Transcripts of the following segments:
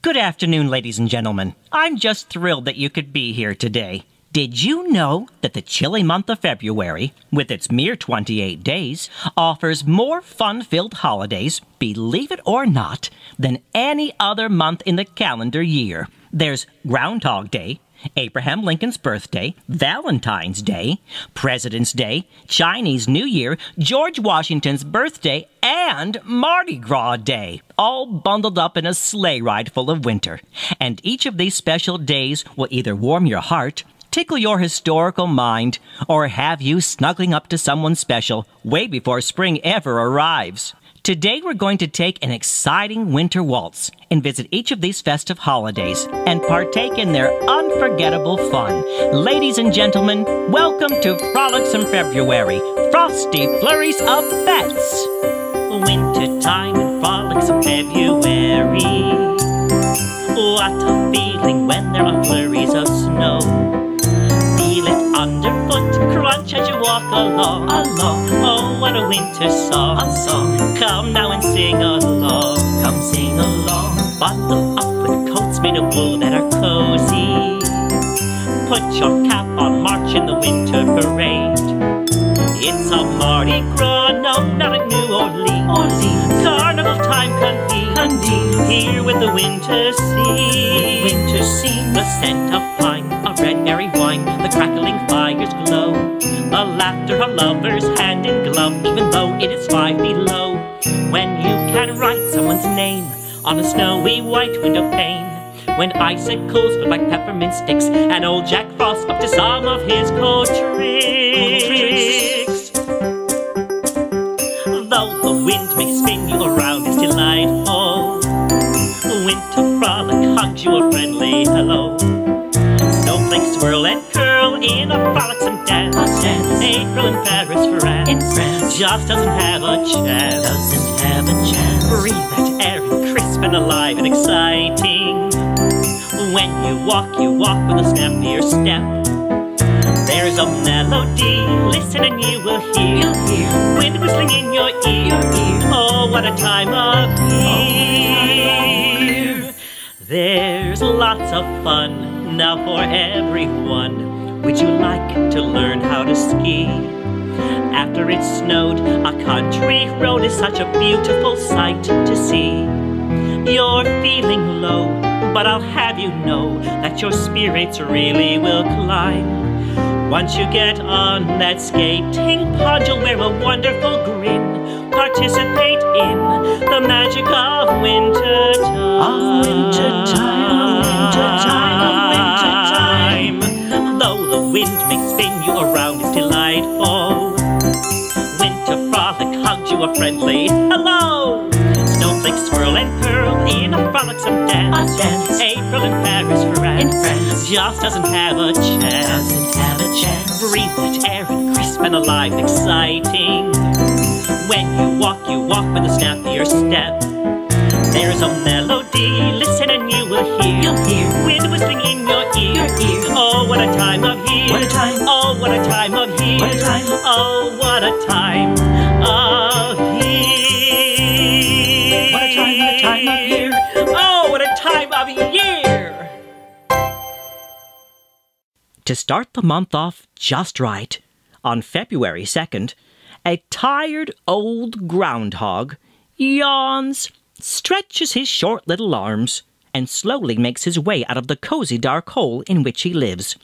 Good afternoon, ladies and gentlemen. I'm just thrilled that you could be here today. Did you know that the chilly month of February, with its mere 28 days, offers more fun-filled holidays, believe it or not, than any other month in the calendar year? There's Groundhog Day, Abraham Lincoln's birthday, Valentine's Day, President's Day, Chinese New Year, George Washington's birthday, and Mardi Gras Day, all bundled up in a sleigh ride full of winter. And each of these special days will either warm your heart, tickle your historical mind, or have you snuggling up to someone special way before spring ever arrives. Today we're going to take an exciting winter waltz and visit each of these festive holidays and partake in their unforgettable fun. Ladies and gentlemen, welcome to Frolicsome February, Frosty Flurries of Fetes. Wintertime in Frolicsome February. What a feeling when there are flurries of snow. Feel it underfoot, crunch as you walk along. Oh, what a winter song. Come now and sing along. Come sing along. Bundle up with coats made of wool that are cozy. Put your cap on, march in the winter parade. It's a Mardi Gras, no, not a New Orleans. Carnival time convened here with the winter scene. The scent of pine, a red berry wine, the crackling fire's glow, the laughter of lovers hand in glove, even though it is 5 below. When you can write someone's name on a snowy white window pane, when icicles look like peppermint sticks, and old Jack Frost up to some of his cold tricks. Though the wind may spin you around, it's delightful. Winter frolic hugs you a friendly hello. Snowflakes swirl and curl in a frolicsome dance. April in France just doesn't have a chance. Breathe that air crisp and alive and exciting. When you walk with a snappier step. There's a melody, listen and you will hear. Wind whistling in your ear. Oh, what a time of year. There's lots of fun now for everyone. Would you like to learn how to ski? After it snowed, a country road is such a beautiful sight to see. You're feeling low, but I'll have you know that your spirits really will climb. Once you get on that skating pod, you'll wear a wonderful grin. Participate in the magic of wintertime. Though the wind may spin you around, it's delightful. Winter frolic hugs you a friendly hello. Snowflakes swirl and curl in a frolicsome dance. April in Paris, France just doesn't have a chance. Breathe that air and crisp and alive and exciting. When you walk with a snappier step. There's a melody, listen and you will hear. Wind whistling in your ear. Oh, what a time of year. Oh, what a time of year. Oh, what a time of year. What a time of year. Oh, what a time of year. To start the month off just right, on February 2nd, a tired old groundhog yawns, stretches his short little arms, and slowly makes his way out of the cozy dark hole in which he lives.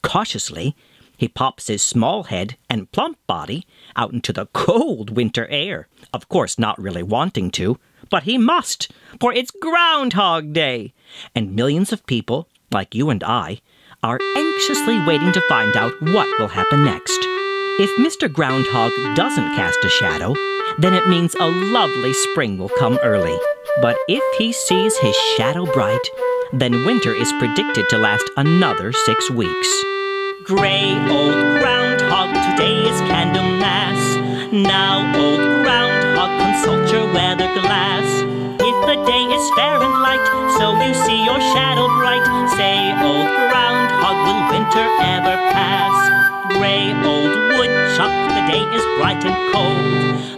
Cautiously, he pops his small head and plump body out into the cold winter air, of course not really wanting to, but he must, for it's Groundhog Day, and millions of people, like you and I, are anxiously waiting to find out what will happen next. If Mr. Groundhog doesn't cast a shadow, then it means a lovely spring will come early. But if he sees his shadow bright, then winter is predicted to last another 6 weeks. Gray old groundhog, today is Candlemas. Now, old groundhog, consult your weather glass. If the day is fair and light, so you see your shadow bright, say, old groundhog, will winter ever pass? Gray old woodchuck, the day is bright and cold.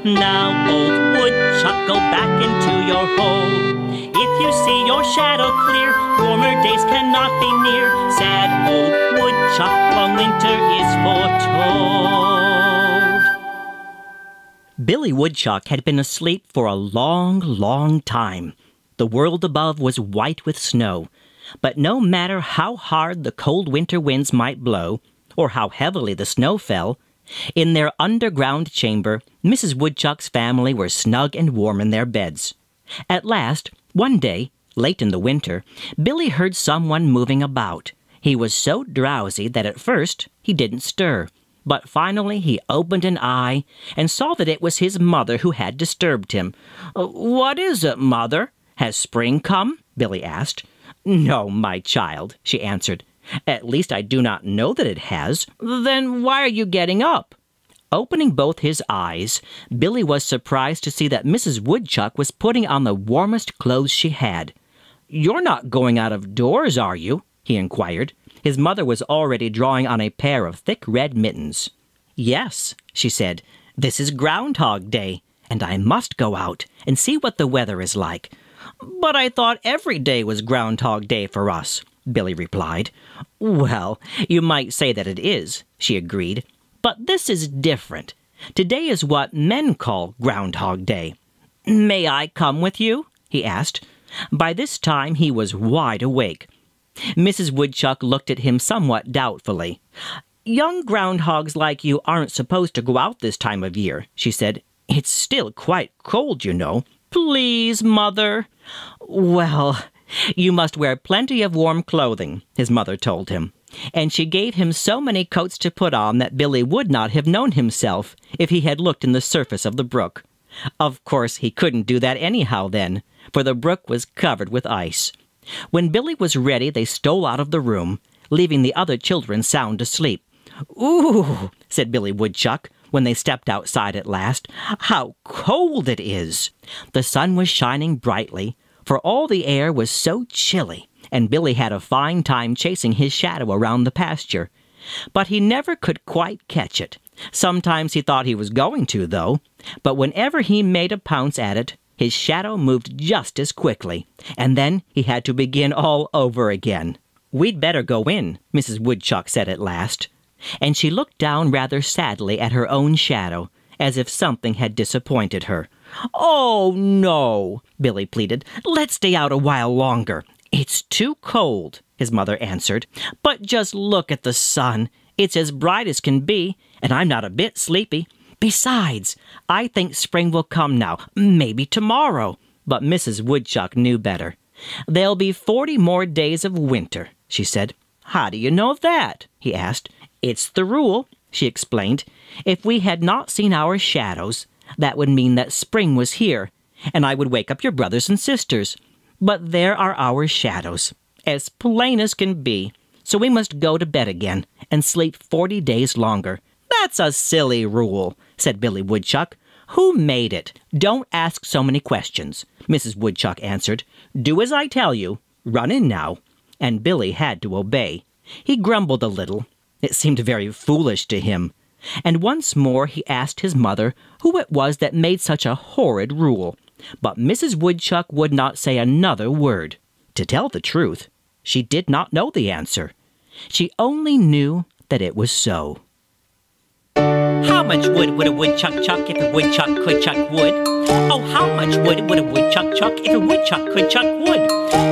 Now, old woodchuck, go back into your hole. if you see your shadow clear, warmer days cannot be near. Sad old woodchuck, long winter is foretold. Billy Woodchuck had been asleep for a long, long time. The world above was white with snow. But no matter how hard the cold winter winds might blow, or how heavily the snow fell, in their underground chamber, Mrs. Woodchuck's family were snug and warm in their beds. At last, one day, late in the winter, Billy heard someone moving about. He was so drowsy that at first he didn't stir. But finally he opened an eye and saw that it was his mother who had disturbed him. "What is it, Mother? Has spring come?" Billy asked. "No, my child," she answered. "At least I do not know that it has." "Then why are you getting up?" Opening both his eyes, Billy was surprised to see that Mrs. Woodchuck was putting on the warmest clothes she had. "You're not going out of doors, are you?" he inquired. His mother was already drawing on a pair of thick red mittens. "Yes," she said, "this is Groundhog Day, and I must go out and see what the weather is like." "But I thought every day was Groundhog Day for us," Billy replied. "Well, you might say that it is," she agreed. "But this is different. Today is what men call Groundhog Day." "May I come with you?" he asked. By this time he was wide awake. Mrs. Woodchuck looked at him somewhat doubtfully. "Young groundhogs like you aren't supposed to go out this time of year," she said. "It's still quite cold, you know." "Please, Mother." "Well, you must wear plenty of warm clothing," his mother told him. And she gave him so many coats to put on that Billy would not have known himself if he had looked in the surface of the brook. Of course, he couldn't do that anyhow then, for the brook was covered with ice. When Billy was ready, they stole out of the room, leaving the other children sound asleep. "Ooh," said Billy Woodchuck, when they stepped outside at last. "How cold it is!" The sun was shining brightly, for all the air was so chilly, and Billy had a fine time chasing his shadow around the pasture. But he never could quite catch it. Sometimes he thought he was going to, though, but whenever he made a pounce at it, his shadow moved just as quickly, and then he had to begin all over again. "We'd better go in," Mrs. Woodchuck said at last, and she looked down rather sadly at her own shadow, as if something had disappointed her. "Oh, no," Billy pleaded. "Let's stay out a while longer." "It's too cold," his mother answered. "But just look at the sun. It's as bright as can be, and I'm not a bit sleepy. Besides, I think spring will come now, maybe tomorrow." But Mrs. Woodchuck knew better. "There'll be 40 more days of winter," she said. "How do you know that?" he asked. "It's the rule," she explained. "If we had not seen our shadows, that would mean that spring was here, and I would wake up your brothers and sisters. But there are our shadows, as plain as can be, so we must go to bed again and sleep 40 days longer." "That's a silly rule," said Billy Woodchuck. "Who made it?" "Don't ask so many questions," Mrs. Woodchuck answered. "Do as I tell you. Run in now." And Billy had to obey. He grumbled a little. It seemed very foolish to him. And once more he asked his mother who it was that made such a horrid rule. But Mrs. Woodchuck would not say another word. To tell the truth, she did not know the answer. She only knew that it was so. How much wood would a woodchuck chuck if a woodchuck could chuck wood? Oh, how much wood would a woodchuck chuck if a woodchuck could chuck wood?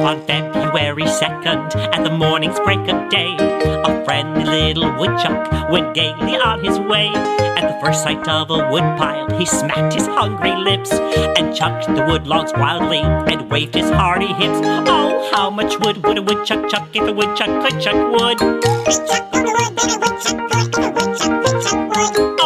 On February 2nd, at the morning's break of day, a friendly little woodchuck went gaily on his way. At the first sight of a woodpile, he smacked his hungry lips and chucked the wood logs wildly and waved his hearty hips. Oh, how much wood would a woodchuck chuck if a woodchuck could chuck wood?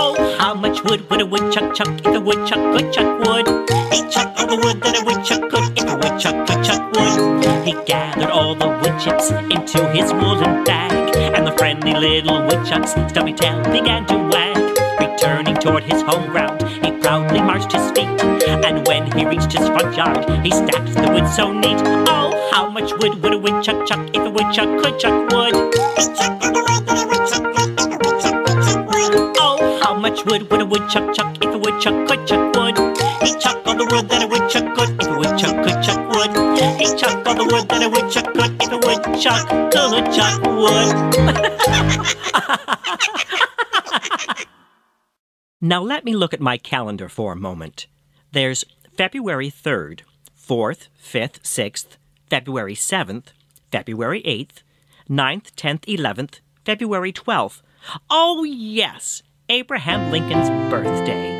Oh, how much wood would a woodchuck chuck if a woodchuck could chuck wood? He chucked all the wood that a woodchuck could if a woodchuck could chuck wood. He gathered all the wood chips into his woolen bag, and the friendly little woodchuck's stubby tail began to wag. Returning toward his home ground, he proudly marched his feet, and when he reached his front yard, he stacked the wood so neat. Oh, how much wood would a woodchuck chuck if a woodchuck could chuck wood? He chucked all the wood that a woodchuck could if a woodchuck could chuck wood. Oh, how much wood would a woodchuck chuck if a woodchuck could chuck wood? He chucked all the wood that a woodchuck could if a woodchuck could chuck wood. He chucked all the wood that a woodchuck could if a woodchuck could chuck wood. Now let me look at my calendar for a moment. There's February 3rd, 4th, 5th, 6th, February 7th, February 8th, 9th, 10th, 11th, February 12th. Oh yes, Abraham Lincoln's birthday.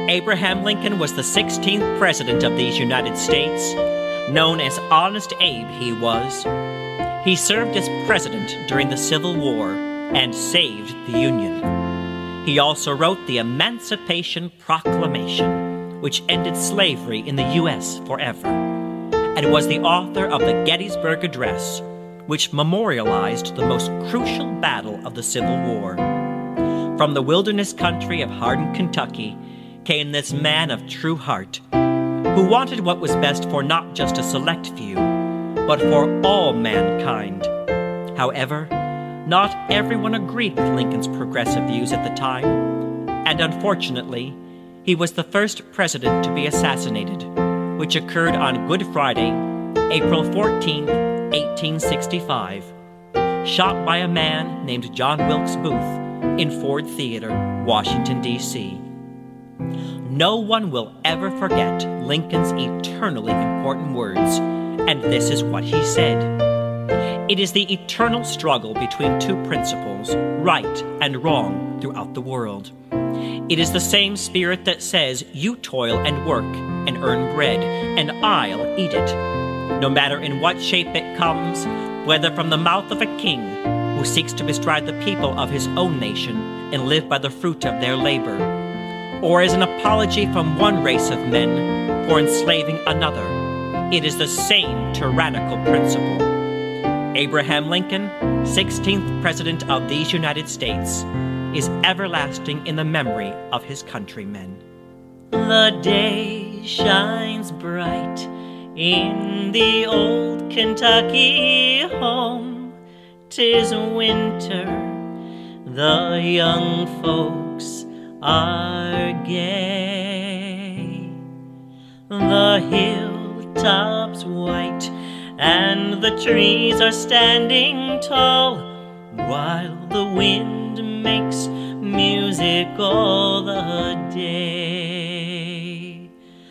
Abraham Lincoln was the 16th president of these United States. Known as Honest Abe, he was. He served as president during the Civil War and saved the Union. He also wrote the Emancipation Proclamation, which ended slavery in the U.S. forever, and was the author of the Gettysburg Address, which memorialized the most crucial battle of the Civil War. From the wilderness country of Hardin, Kentucky, came this man of true heart, who wanted what was best for not just a select few, but for all mankind. However, not everyone agreed with Lincoln's progressive views at the time, and unfortunately, he was the first president to be assassinated, which occurred on Good Friday, April 14, 1865, shot by a man named John Wilkes Booth in Ford Theater, Washington, D.C. No one will ever forget Lincoln's eternally important words, and this is what he said. It is the eternal struggle between two principles, right and wrong, throughout the world. It is the same spirit that says, you toil and work and earn bread, and I'll eat it. No matter in what shape it comes, whether from the mouth of a king who seeks to bestride the people of his own nation and live by the fruit of their labor, or as an apology from one race of men for enslaving another, it is the same tyrannical principle. Abraham Lincoln, 16th President of these United States, is everlasting in the memory of his countrymen. The day shines bright in the old Kentucky home. 'Tis winter, the young folks are gay. The hilltops white and the trees are standing tall, while the wind makes music all the day.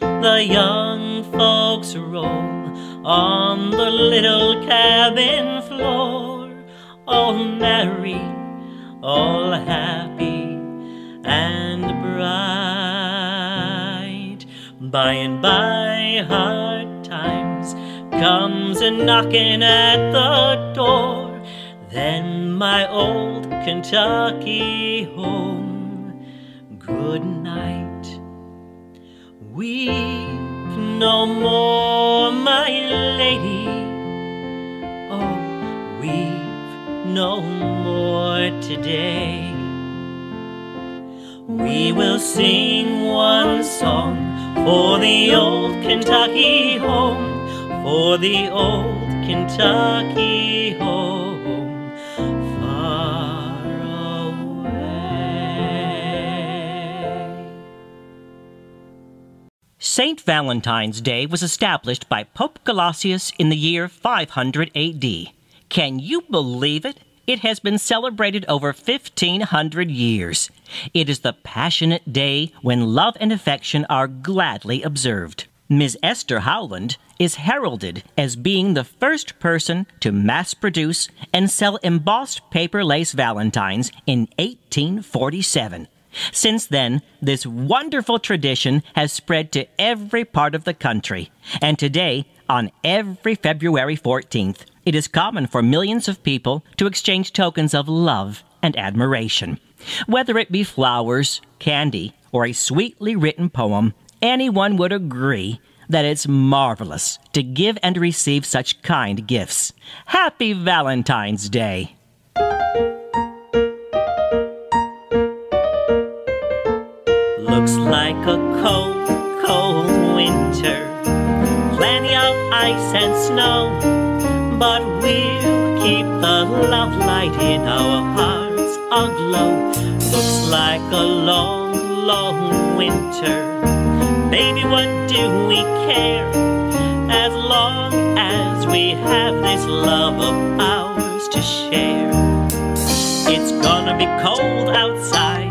The young folks roll on the little cabin floor, all merry, all happy and bright. By and by hard times comes a knocking at the door, then my old Kentucky home, good night. Weep no more, my lady, oh, weep no more today. We will sing one song for the old Kentucky home, for the old Kentucky home, far away. St. Valentine's Day was established by Pope Gelasius in the year 500 A.D. Can you believe it? It has been celebrated over 1,500 years. It is the passionate day when love and affection are gladly observed. Ms. Esther Howland is heralded as being the first person to mass-produce and sell embossed paper lace valentines in 1847. Since then, this wonderful tradition has spread to every part of the country, and today, on every February 14th, it is common for millions of people to exchange tokens of love and admiration. Whether it be flowers, candy, or a sweetly written poem, anyone would agree that it's marvelous to give and receive such kind gifts. Happy Valentine's Day! Looks like a cold, cold winter, plenty of ice and snow, but we'll keep the love light in our hearts aglow. Looks like a long, long winter, baby, what do we care? as long as we have this love of ours to share. It's gonna be cold outside,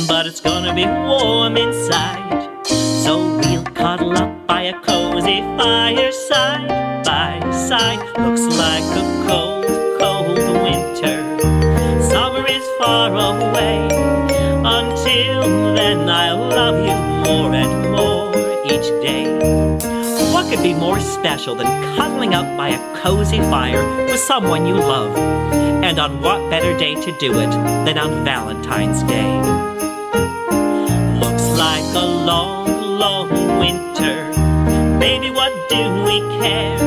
but it's gonna be warm inside. So we'll cuddle up by a cozy fire side by side. Looks like a cold, cold winter. Summer is far away. Until then I'll love you more and more each day. What could be more special than cuddling up by a cozy fire with someone you love? And on what better day to do it than on Valentine's Day? Looks like a long, long winter. Baby, what do we care?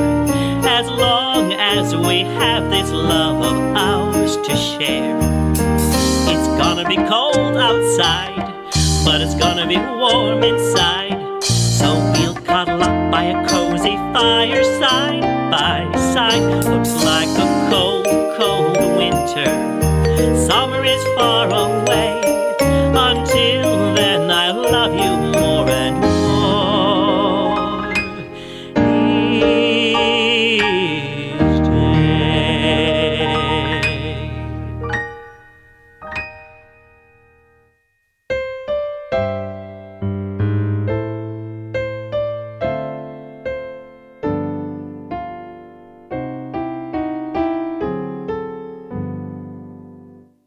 As long as we have this love of ours to share. It's gonna be cold outside, but it's gonna be warm inside. So we'll cuddle up by a cozy fire side by side. Looks like a cold, cold winter. Summer is far away. Until then I'll love you more and more each day.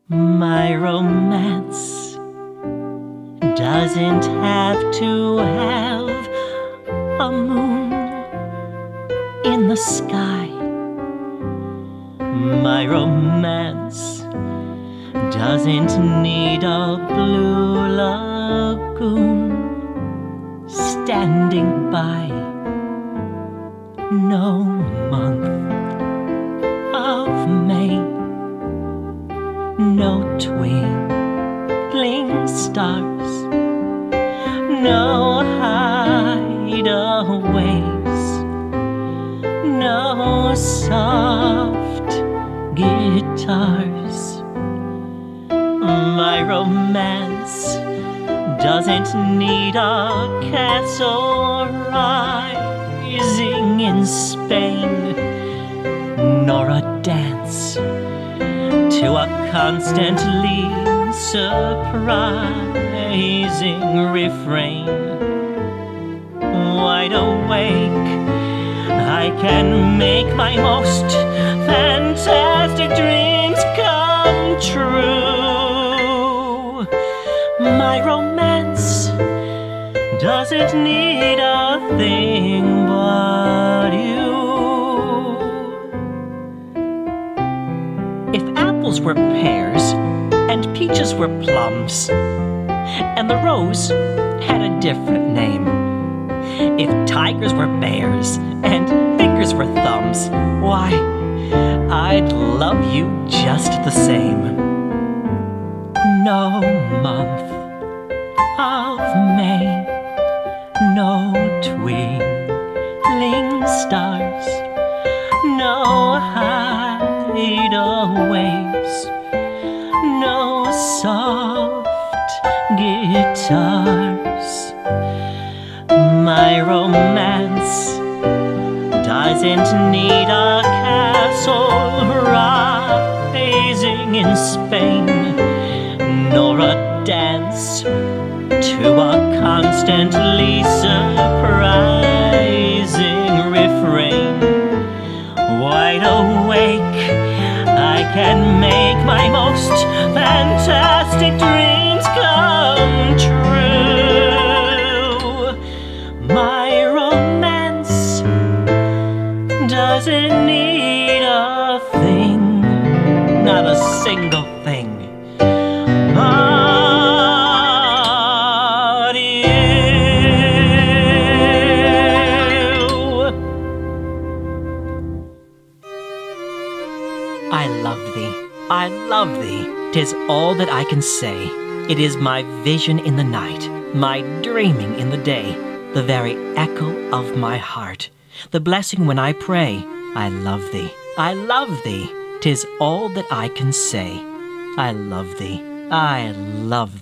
My romance doesn't have to have a moon in the sky. My romance doesn't need a blue lagoon standing by. No month of May, no twinkling stars, no hideaways, no soft guitars. My romance doesn't need a castle rising in Spain, nor a dance to a constantly surprising refrain. Wide awake, I can make my most fantastic dreams come true. My romance doesn't need a thing but you. If apples were pears and peaches were plums, and the rose had a different name, if tigers were bears and fingers were thumbs, why, I'd love you just the same. No month of May, no twinkling stars, no hideaways, no soft guitars. My romance doesn't need a castle rising in Spain, nor a dance to a constantly surprising refrain. Wide awake, I can make my most fantastic dreams come true. My romance doesn't need a thing, not a single thing. I love thee, 'tis all that I can say. It is my vision in the night, my dreaming in the day, the very echo of my heart, the blessing when I pray. I love thee, 'tis all that I can say. I love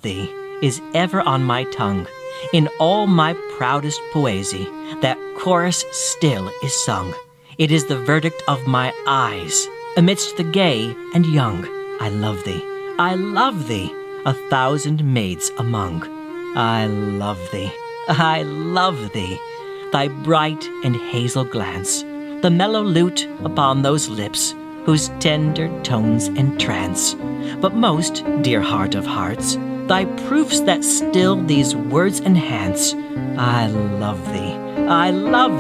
thee, is ever on my tongue, In all my proudest poesy, that chorus still is sung. It is the verdict of my eyes, amidst the gay and young. I love thee, 1,000 maids among. I love thee, thy bright and hazel glance, the mellow lute upon those lips, whose tender tones entrance. But most, dear heart of hearts, thy proofs that still these words enhance. I love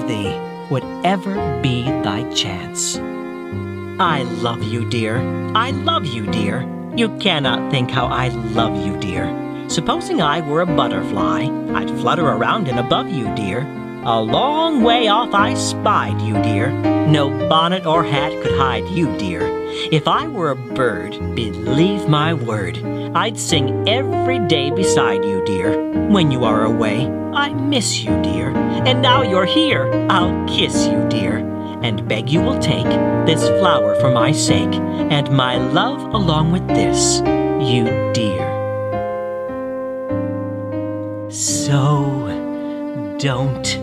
thee, whatever be thy chance. I love you, dear, You cannot think how I love you, dear. Supposing I were a butterfly, I'd flutter around and above you, dear. A long way off I spied you, dear. No bonnet or hat could hide you, dear. If I were a bird, believe my word, I'd sing every day beside you, dear. When you are away, I miss you, dear. And now you're here, I'll kiss you, dear, and beg you will take this flower for my sake, and my love along with this, you dear. So don't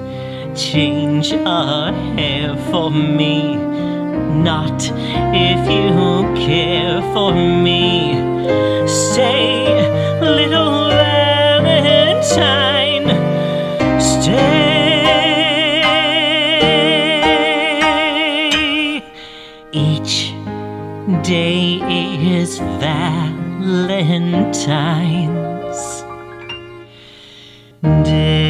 change a hair for me, not if you care for me. Stay, little Valentine, stay. Each day is Valentine's Day.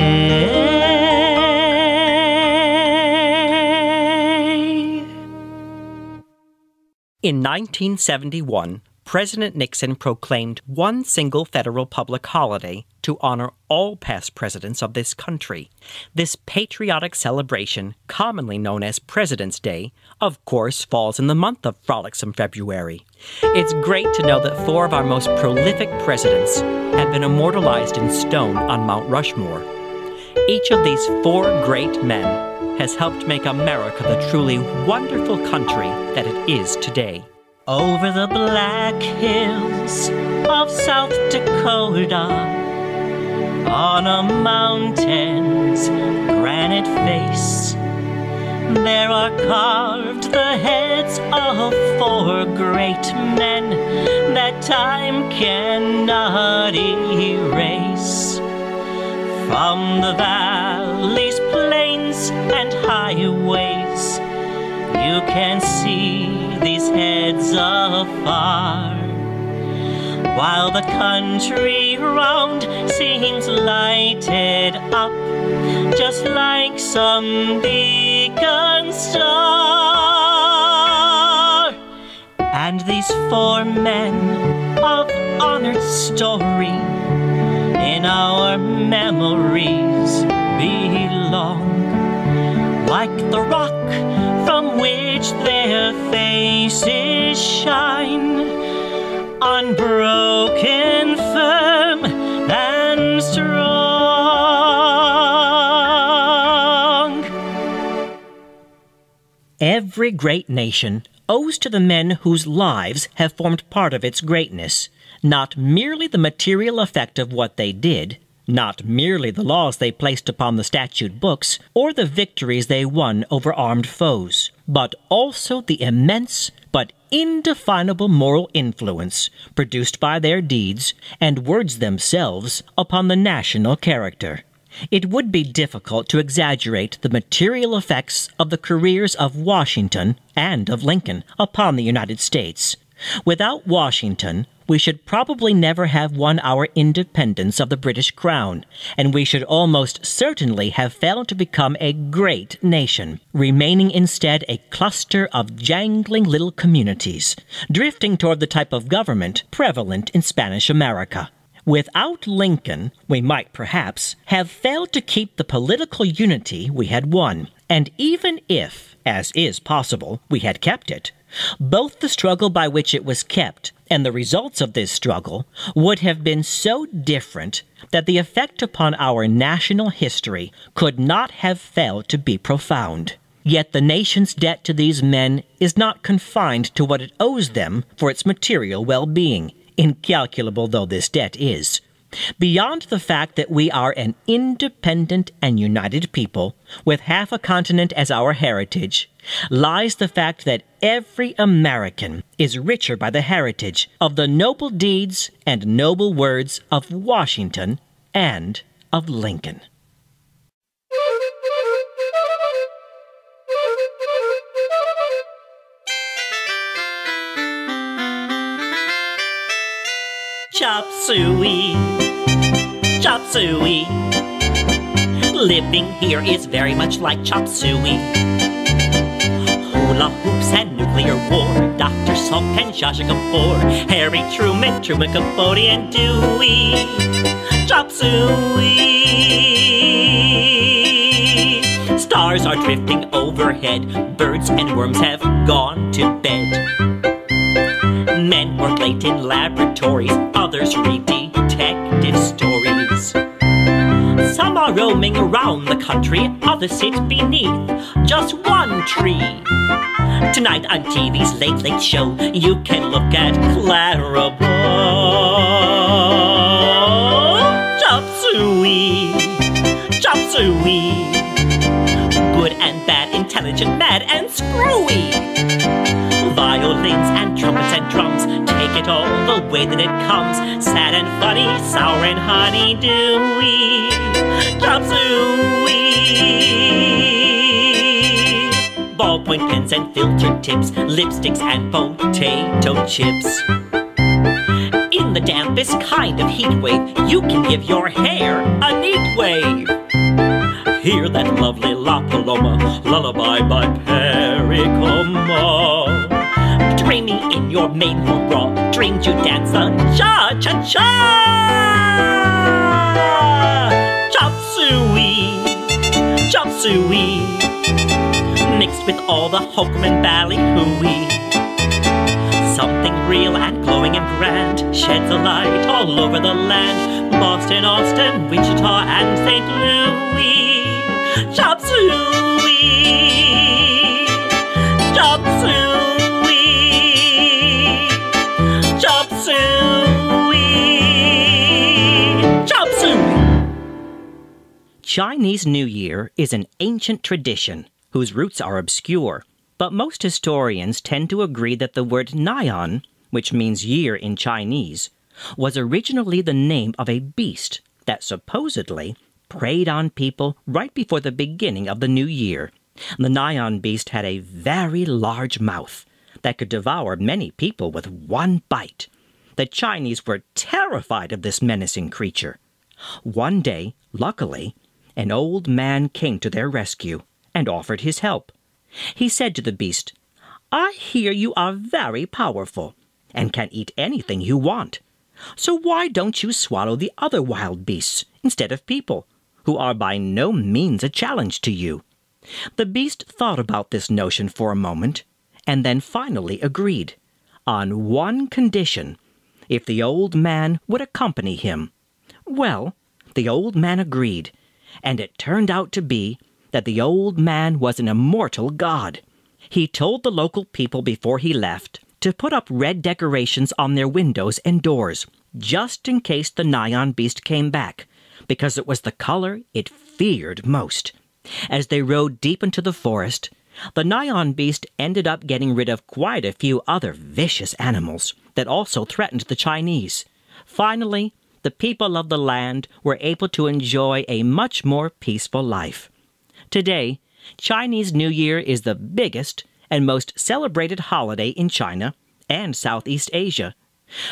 In 1971, President Nixon proclaimed one single federal public holiday to honor all past presidents of this country. This patriotic celebration, commonly known as President's Day, of course falls in the month of Frolicsome February. It's great to know that 4 of our most prolific presidents have been immortalized in stone on Mount Rushmore. Each of these 4 great men has helped make America the truly wonderful country that it is today. Over the black hills of South Dakota, on a mountain's granite face, there are carved the heads of 4 great men that time cannot erase. From the valleys, plains, and highways, you can see these heads afar, while the country round seems lighted up just like some beacon star. And these 4 men of honored story in our memories belong, like the rock from which their faces shine, unbroken, firm, and strong. Every great nation owes to the men whose lives have formed part of its greatness not merely the material effect of what they did, not merely the laws they placed upon the statute books, or the victories they won over armed foes, but also the immense but indefinable moral influence produced by their deeds and words themselves upon the national character. It would be difficult to exaggerate the material effects of the careers of Washington and of Lincoln upon the United States. Without Washington, we should probably never have won our independence of the British Crown, and we should almost certainly have failed to become a great nation, remaining instead a cluster of jangling little communities, drifting toward the type of government prevalent in Spanish America. Without Lincoln, we might perhaps have failed to keep the political unity we had won, and even if, as is possible, we had kept it, both the struggle by which it was kept and the results of this struggle would have been so different that the effect upon our national history could not have failed to be profound. Yet the nation's debt to these men is not confined to what it owes them for its material well-being, incalculable though this debt is. Beyond the fact that we are an independent and united people, with half a continent as our heritage, lies the fact that every American is richer by the heritage of the noble deeds and noble words of Washington and of Lincoln. Chop suey, chop suey. Living here is very much like chop suey. Hula hoops and nuclear war, Dr. Salk and Zsa Zsa Gabor, Harry Truman, Truman Capote and Dewey. Chop suey. Stars are drifting overhead, birds and worms have gone to bed. Men work late in laboratories, others read detective stories. Some are roaming around the country, others sit beneath just one tree. Tonight on TV's Late Late Show, you can look at Clara Bow. Chop suey, chop suey. Good and bad, intelligent, mad and screwy. Violins and trumpets and drums, take it all the way that it comes. Sad and funny, sour and honey-dewy. Chop suey. Ballpoint pens and filter tips, lipsticks and potato chips. In the dampest kind of heat wave, you can give your hair a neat wave. Hear that lovely La Paloma, lullaby by Perry Como. Dreaming in your maidenform bra, dreamed you dance the cha-cha-cha. Chop suey, chop suey, mixed with all the hokum and ballyhooey. Something real and glowing and grand sheds a light all over the land. Boston, Austin, Wichita, and St. Louis. Chop suey, chop suey, chop suey, chop suey. Chinese New Year is an ancient tradition whose roots are obscure, but most historians tend to agree that the word Nian, which means year in Chinese, was originally the name of a beast that supposedly preyed on people right before the beginning of the new year. The Nian beast had a very large mouth that could devour many people with one bite. The Chinese were terrified of this menacing creature. One day, luckily, an old man came to their rescue and offered his help. He said to the beast, "I hear you are very powerful and can eat anything you want. So why don't you swallow the other wild beasts instead of people, who are by no means a challenge to you?" The beast thought about this notion for a moment, and then finally agreed, on one condition: if the old man would accompany him. Well, the old man agreed, and it turned out to be that the old man was an immortal god. He told the local people before he left to put up red decorations on their windows and doors, just in case the Nian beast came back, because it was the color it feared most. As they rode deep into the forest, the Nian beast ended up getting rid of quite a few other vicious animals that also threatened the Chinese. Finally, the people of the land were able to enjoy a much more peaceful life. Today, Chinese New Year is the biggest and most celebrated holiday in China and Southeast Asia.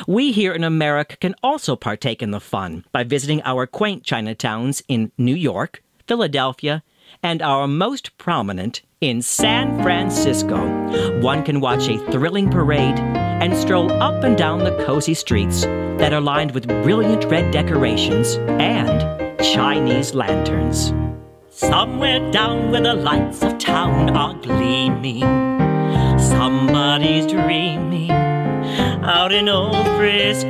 We here in America can also partake in the fun by visiting our quaint Chinatowns in New York, Philadelphia, and our most prominent in San Francisco. One can watch a thrilling parade and stroll up and down the cozy streets that are lined with brilliant red decorations and Chinese lanterns. Somewhere down where the lights of town are gleaming, somebody's dreaming out in old Frisco.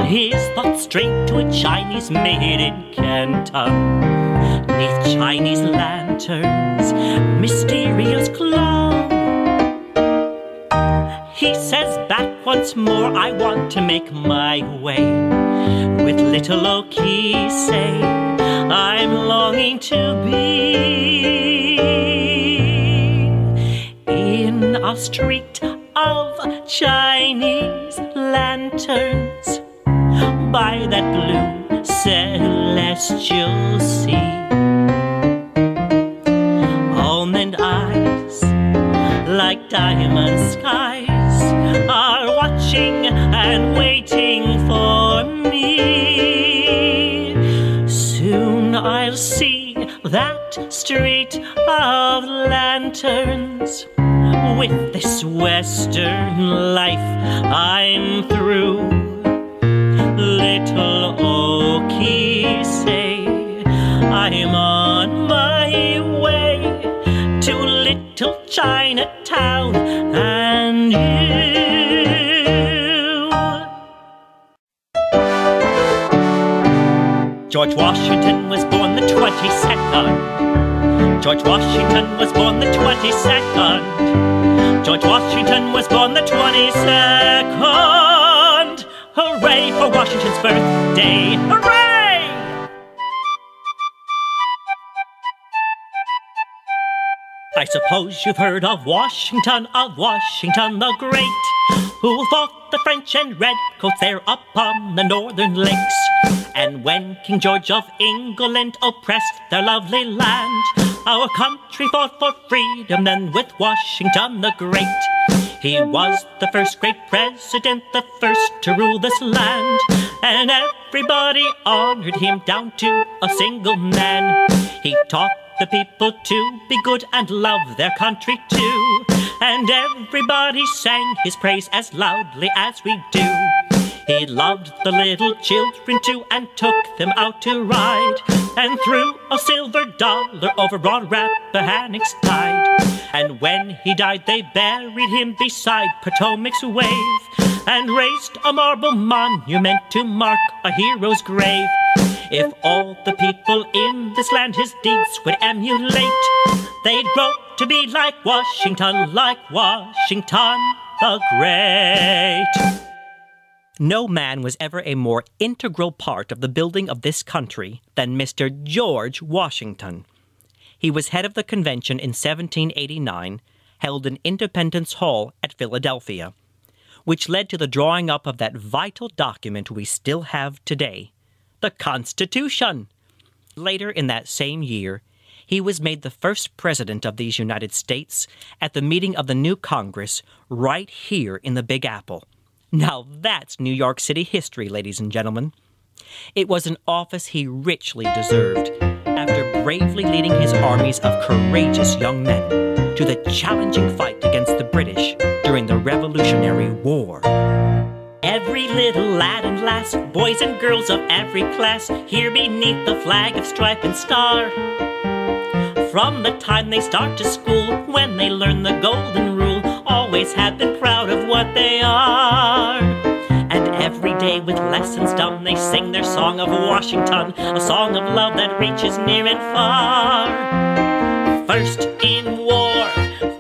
His thoughts straight to a Chinese maid in Canton. 'Neath Chinese lanterns, mysterious glow. He says, back once more, I want to make my way. With little Oki say, I'm longing to be in a street of Chinese lanterns by that blue celestial sea. Almond eyes like diamond skies are watching and waiting for me. Soon I'll see that street of lanterns. With this western life I'm through. Little Oki say, I'm on my way to little Chinatown and you. George Washington was born the 22nd. George Washington was born the 22nd. George Washington was born the 22nd. Hooray for Washington's birthday! Hooray! I suppose you've heard of Washington the Great, who fought the French and redcoats there upon the northern lakes. And when King George of England oppressed their lovely land, our country fought for freedom then with Washington the Great. He was the first great president, the first to rule this land, and everybody honored him down to a single man. He taught the people to be good and love their country too, and everybody sang his praise as loudly as we do. He loved the little children too and took them out to ride, and threw a silver dollar over Broad Rappahannock's tide. And when he died they buried him beside Potomac's wave, and raised a marble monument to mark a hero's grave. If all the people in this land his deeds would emulate, they'd grow to be like Washington the Great. No man was ever a more integral part of the building of this country than Mr. George Washington. He was head of the convention in 1789, held in Independence Hall at Philadelphia, which led to the drawing up of that vital document we still have today, the Constitution. Later in that same year, he was made the first president of these United States at the meeting of the new Congress right here in the Big Apple. Now that's New York City history, ladies and gentlemen. It was an office he richly deserved, after bravely leading his armies of courageous young men to the challenging fight against the British during the Revolutionary War. Every little lad and lass, boys and girls of every class, here beneath the flag of stripe and star. From the time they start to school, when they learn the golden rule, always have been proud of what they are. And every day with lessons done, they sing their song of Washington, a song of love that reaches near and far. First in war,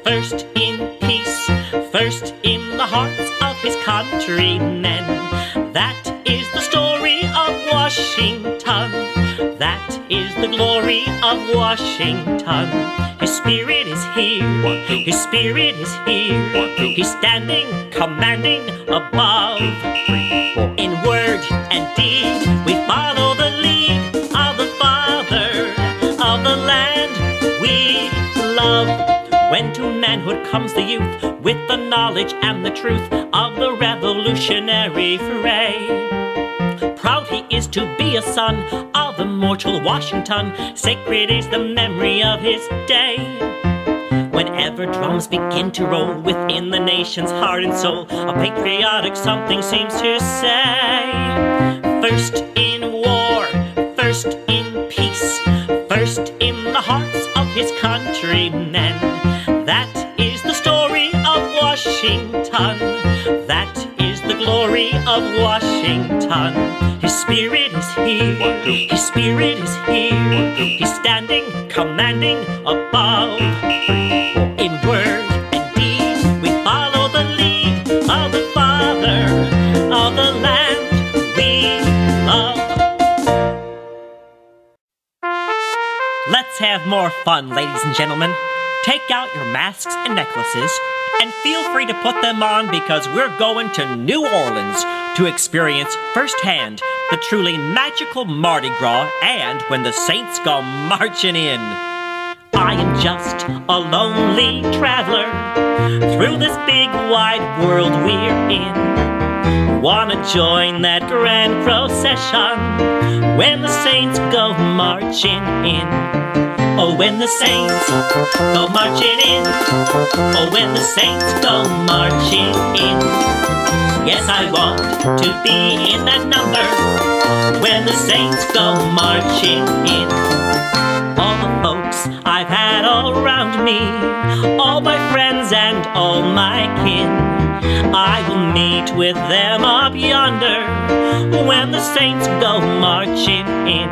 first in peace, first in the hearts of his countrymen. That is the story of Washington. That is the glory of Washington. His spirit is here, his spirit is here. He's standing, commanding above. In word and deed, we follow the lead of the father of the land we love. When to manhood comes the youth, with the knowledge and the truth of the revolutionary fray. Proud he is to be a son of immortal Washington. Sacred is the memory of his day. Whenever drums begin to roll within the nation's heart and soul, a patriotic something seems to say. First in war, first in peace, first in the hearts of his countrymen. That is the story of Washington. That is the glory of Washington. His spirit is here, his spirit is here. He's standing, commanding above. In word and deed, we follow the lead of the more fun, ladies and gentlemen. Take out your masks and necklaces, and feel free to put them on because we're going to New Orleans to experience firsthand the truly magical Mardi Gras and when the saints go marching in. I am just a lonely traveler through this big wide world we're in. Wanna join that grand procession when the saints go marching in. Oh, when the saints go marching in. Oh, when the saints go marching in. Yes, I want to be in that number when the saints go marching in. All the folks I've had all around me, all my friends and all my kin, I will meet with them up yonder when the saints go marching in.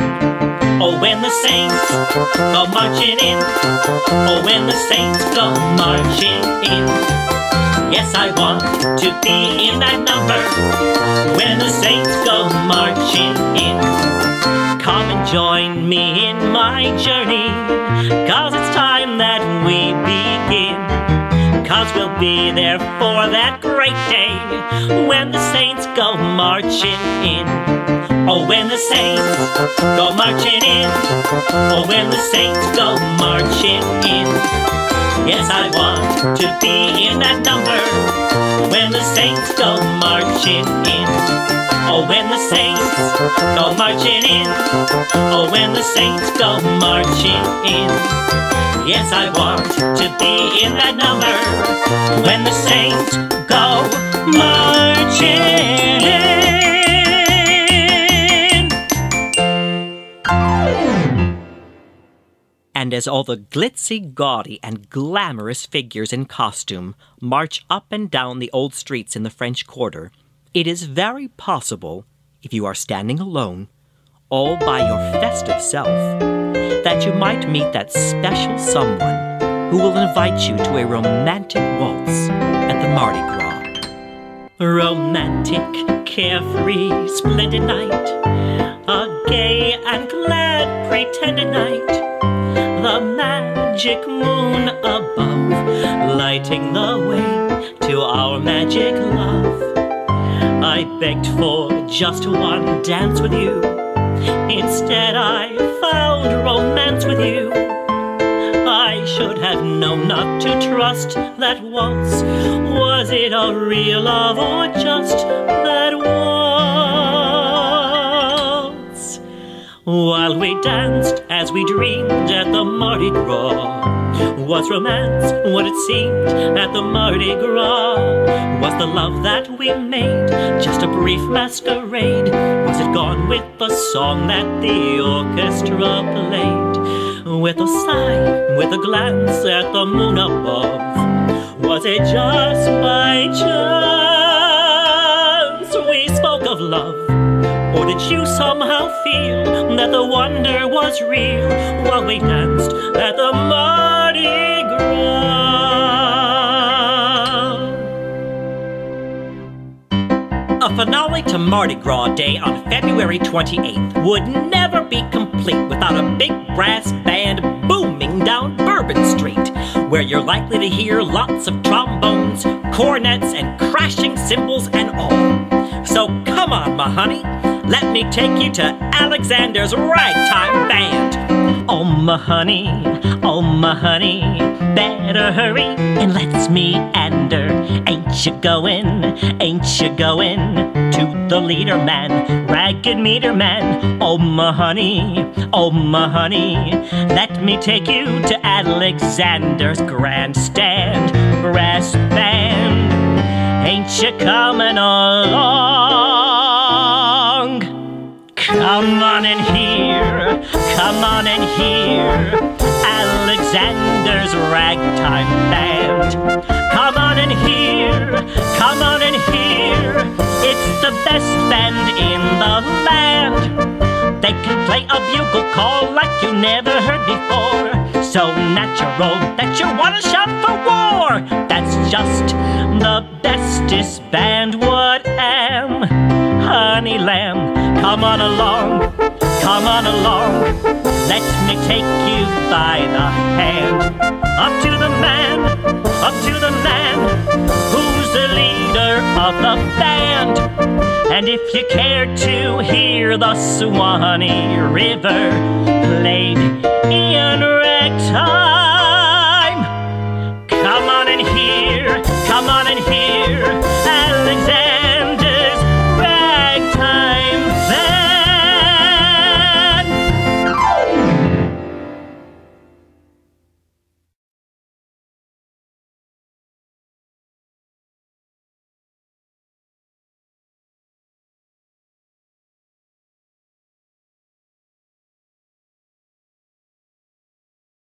Oh, when the saints go marching in. Oh, when the saints go marching in. Yes, I want to be in that number when the saints go marching in. Come and join me in my journey, 'cause it's time that we begin. 'Cause we'll be there for that great day when the saints go marching in. Oh, when the saints go marching in. Oh, when the saints go marching in. Yes, I want to be in that number when the saints go marching in. Oh, when the saints go marching in. Oh, when the saints go marching in. Yes, I want to be in that number when the saints go marching in. And as all the glitzy, gaudy, and glamorous figures in costume march up and down the old streets in the French Quarter, it is very possible, if you are standing alone, all by your festive self, that you might meet that special someone who will invite you to a romantic waltz at the Mardi Gras. Romantic, carefree, splendid night, a gay and glad pretended night, the magic moon above, lighting the way to our magic love. I begged for just one dance with you. Instead I found romance with you. I should have known not to trust that waltz. Was it a real love or just that waltz? While we danced as we dreamed at the Mardi Gras, was romance what it seemed at the Mardi Gras? Was the love that we made just a brief masquerade? Was it gone with the song that the orchestra played? With a sigh, with a glance at the moon above, was it just by chance we spoke of love? Or did you somehow feel that the wonder was real while we danced at the Mardi Gras? A finale to Mardi Gras Day on February 28th would never be complete without a big brass band booming down Bourbon Street, where you're likely to hear lots of trombones, cornets, and crashing cymbals and all. So come on, my honey, let me take you to Alexander's Ragtime Band. Oh, my honey, better hurry and let's meander. Ain't you going to the leader man, ragged meter man? Oh, my honey, let me take you to Alexander's grandstand, brass band. Ain't you coming along? Come on in here, Alexander's Ragtime Band. Come on in here, it's the best band in the land. They can play a bugle call like you never heard before, so natural that you want to shout for war. That's just the bestest band, what am? Honey lamb, come on along, Let me take you by the hand, up to the man who's the leader of the band. And if you care to hear the Swanee River play